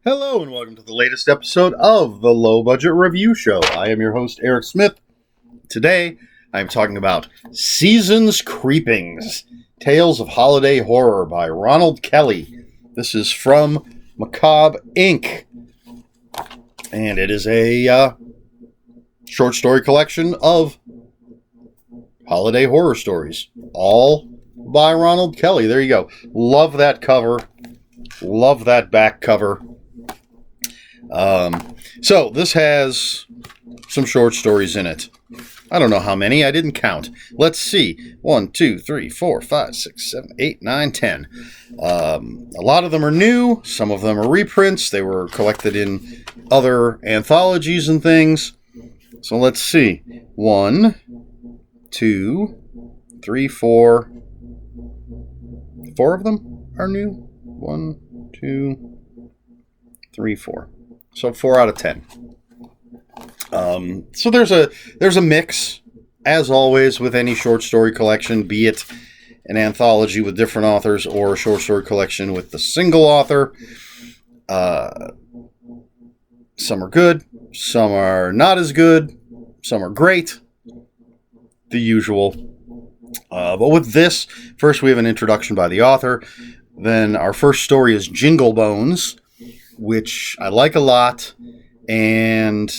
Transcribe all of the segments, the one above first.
Hello and welcome to the latest episode of the Low Budget Review Show. I am your host, Eric Smith. Today, I am talking about Season's Creepings, Tales of Holiday Horror by Ronald Kelly. This is from Macabre Inc. And it is a short story collection of holiday horror stories, all by Ronald Kelly. There you go. Love that cover. Love that back cover. So this has some short stories in it. I don't know how many. I didn't count. Let's see. 1, 2, 3, 4, 5, 6, 7, 8, 9, 10. A lot of them are new. Some of them are reprints. They were collected in other anthologies and things. So let's see. 1, 2, 3, 4. 4 of them are new. 1, 2, 3, 4. So 4 out of 10. So there's a mix, as always, with any short story collection, be it an anthology with different authors or a short story collection with the single author. Some are good, some are not as good, some are great. The usual. But with this, first we have an introduction by the author. Then our first story is Jingle Bones, which I like a lot, and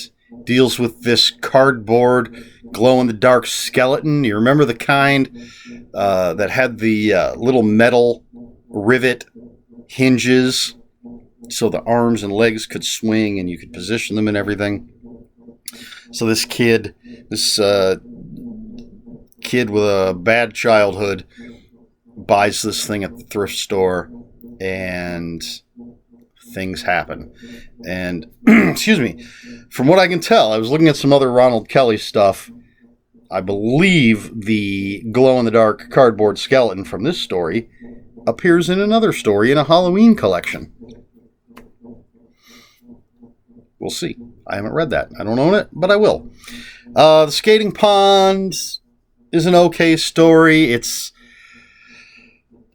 deals with this cardboard glow-in-the-dark skeleton. You remember the kind that had the little metal rivet hinges so the arms and legs could swing and you could position them and everything. So this kid with a bad childhood buys this thing at the thrift store, and things happen. And excuse me, from what I can tell, I was looking at some other Ronald Kelly stuff. I believe the glow-in-the-dark cardboard skeleton from this story appears in another story in a Halloween collection. We'll see. I haven't read that. I don't own it, but I will. The Skating Pond is an okay story. It's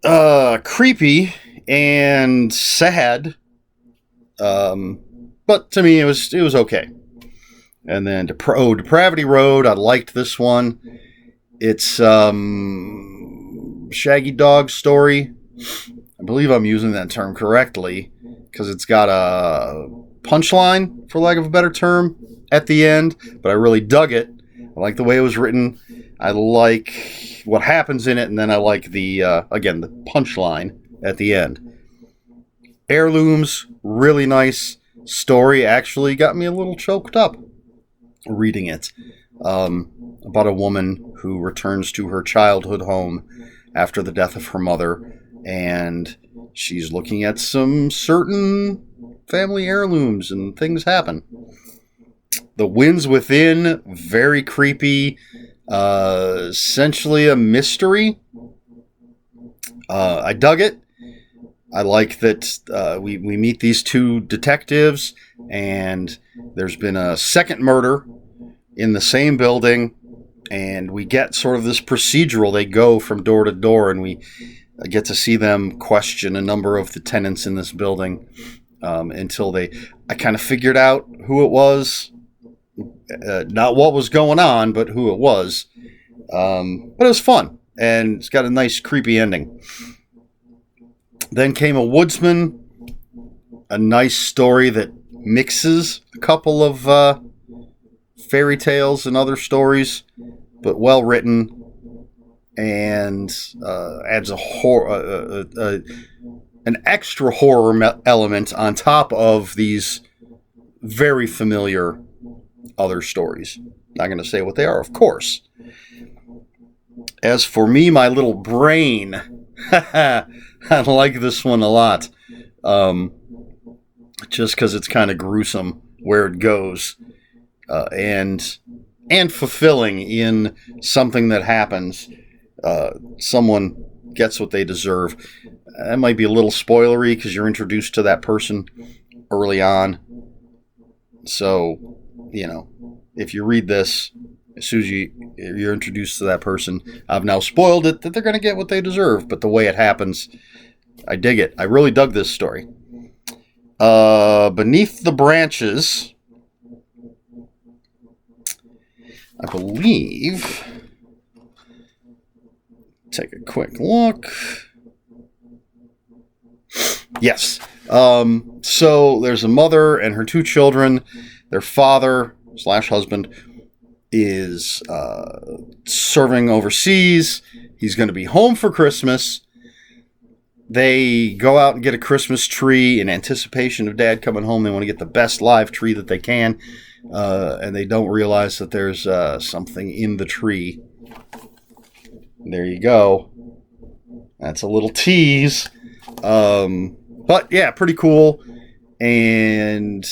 creepy and sad. But to me, it was okay. And then Depravity Road, I liked this one. It's Shaggy Dog story. I believe I'm using that term correctly, because it's got a punchline, for lack of a better term, at the end. But I really dug it. I like the way it was written. I like what happens in it, and then I like the punchline at the end. Heirlooms, really nice story. Actually got me a little choked up reading it. About a woman who returns to her childhood home after the death of her mother, and she's looking at some certain family heirlooms, and things happen. The Winds Within, very creepy. Essentially a mystery. I dug it. I like that we meet these two detectives, and there's been a second murder in the same building, and we get sort of this procedural. They go from door to door, and we get to see them question a number of the tenants in this building until I kind of figured out who it was. Not what was going on, but who it was. But it was fun, and it's got a nice creepy ending. Then came A Woodsman, a nice story that mixes a couple of fairy tales and other stories, but well written, and adds an extra horror element on top of these very familiar other stories. Not going to say what they are, of course. As for me, my little brain, I like this one a lot. Just because it's kind of gruesome where it goes, and fulfilling in something that happens. Someone gets what they deserve. That might be a little spoilery because you're introduced to that person early on. So, if you read this, as soon as you're introduced to that person, I've now spoiled it that they're going to get what they deserve. But the way it happens, I dig it. I really dug this story. Beneath the Branches, I believe. Take a quick look. Yes. So there's a mother and her two children. Their father/husband is serving overseas. He's going to be home for Christmas. They go out and get a Christmas tree in anticipation of Dad coming home. They want to get the best live tree that they can. And they don't realize that there's something in the tree. There you go. That's a little tease. But yeah, pretty cool. And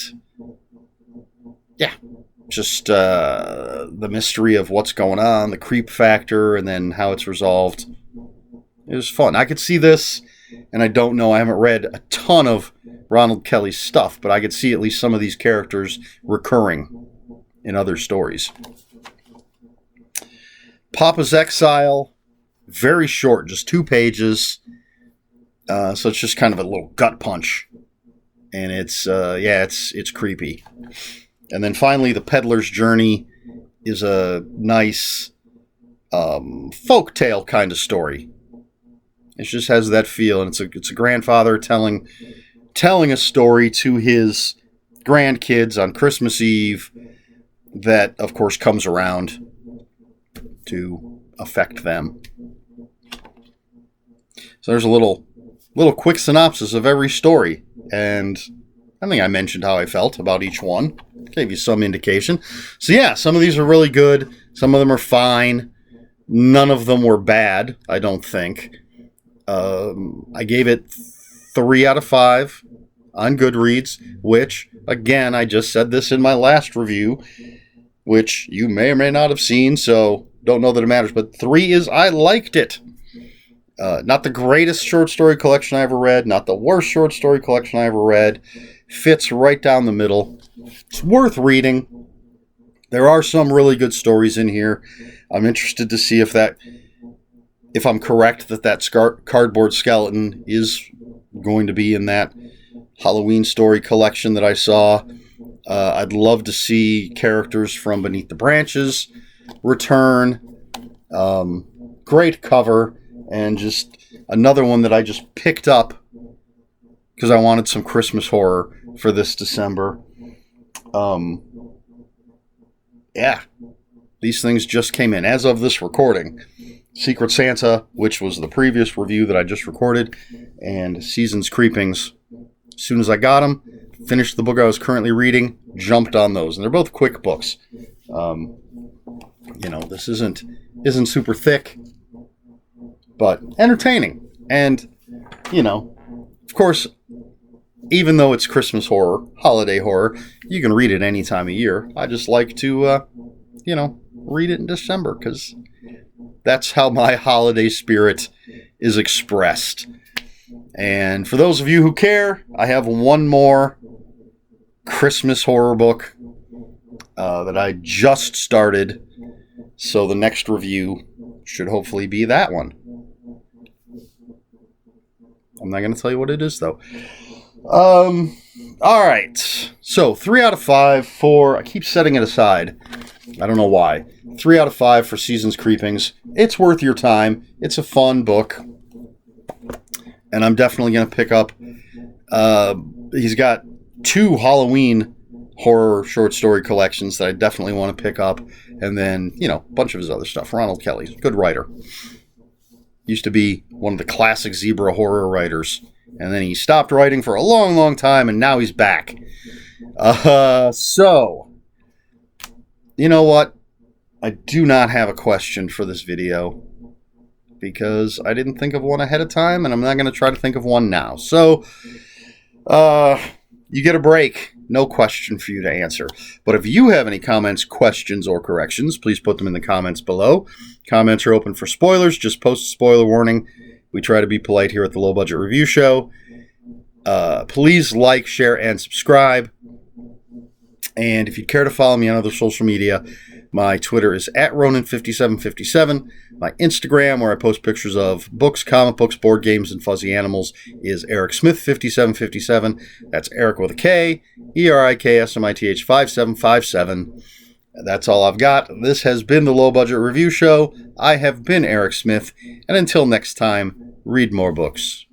yeah, just the mystery of what's going on, the creep factor, and then how it's resolved. It was fun. I could see this, and I don't know, I haven't read a ton of Ronald Kelly's stuff, but I could see at least some of these characters recurring in other stories. Papa's Exile, very short, just 2 pages. So it's just kind of a little gut punch. And it's creepy. And then finally, The Peddler's Journey is a nice folktale kind of story. It just has that feel, and it's a grandfather telling a story to his grandkids on Christmas Eve that, of course, comes around to affect them. So there's a little quick synopsis of every story, and I think I mentioned how I felt about each one. Gave you some indication. So yeah, some of these are really good. Some of them are fine. None of them were bad, I don't think. I gave it 3 out of 5 on Goodreads, which, again, I just said this in my last review, which you may or may not have seen, so don't know that it matters, but 3 is I liked it. Not the greatest short story collection I ever read, not the worst short story collection I ever read. Fits right down the middle. It's worth reading. There are some really good stories in here. I'm interested to see if I'm correct that cardboard skeleton is going to be in that Halloween story collection that I saw. I'd love to see characters from Beneath the Branches return. Great cover, and just another one that I just picked up because I wanted some Christmas horror for this December. Yeah, these things just came in as of this recording. Secret Santa, which was the previous review that I just recorded, and Season's Creepings. As soon as I got them, finished the book I was currently reading, jumped on those. And they're both quick books. This isn't super thick, but entertaining. And, of course, even though it's Christmas horror, holiday horror, you can read it any time of year. I just like to, read it in December, because that's how my holiday spirit is expressed. And for those of you who care, I have one more Christmas horror book that I just started. So the next review should hopefully be that one. I'm not going to tell you what it is, though. All right. So 3 out of 5 for... I keep setting it aside. I don't know why. 3 out of 5 for Season's Creepings. It's worth your time. It's a fun book. And I'm definitely going to pick up... he's got 2 Halloween horror short story collections that I definitely want to pick up. And then, a bunch of his other stuff. Ronald Kelly, good writer. Used to be one of the classic zebra horror writers. And then he stopped writing for a long, long time, and now he's back. So, you know what? I do not have a question for this video, because I didn't think of one ahead of time, and I'm not going to try to think of one now. So, you get a break. No question for you to answer. But if you have any comments, questions, or corrections, please put them in the comments below. Comments are open for spoilers. Just post a spoiler warning. We try to be polite here at the Low Budget Review Show. Please like, share, and subscribe. And if you'd care to follow me on other social media, My Twitter is at Ronan5757. My Instagram, where I post pictures of books, comic books, board games, and fuzzy animals, is EricSmith5757. That's Eric with a K, ERIKSMITH 5757. That's all I've got. This has been the Low Budget Review Show. I have been Eric Smith, and until next time, read more books.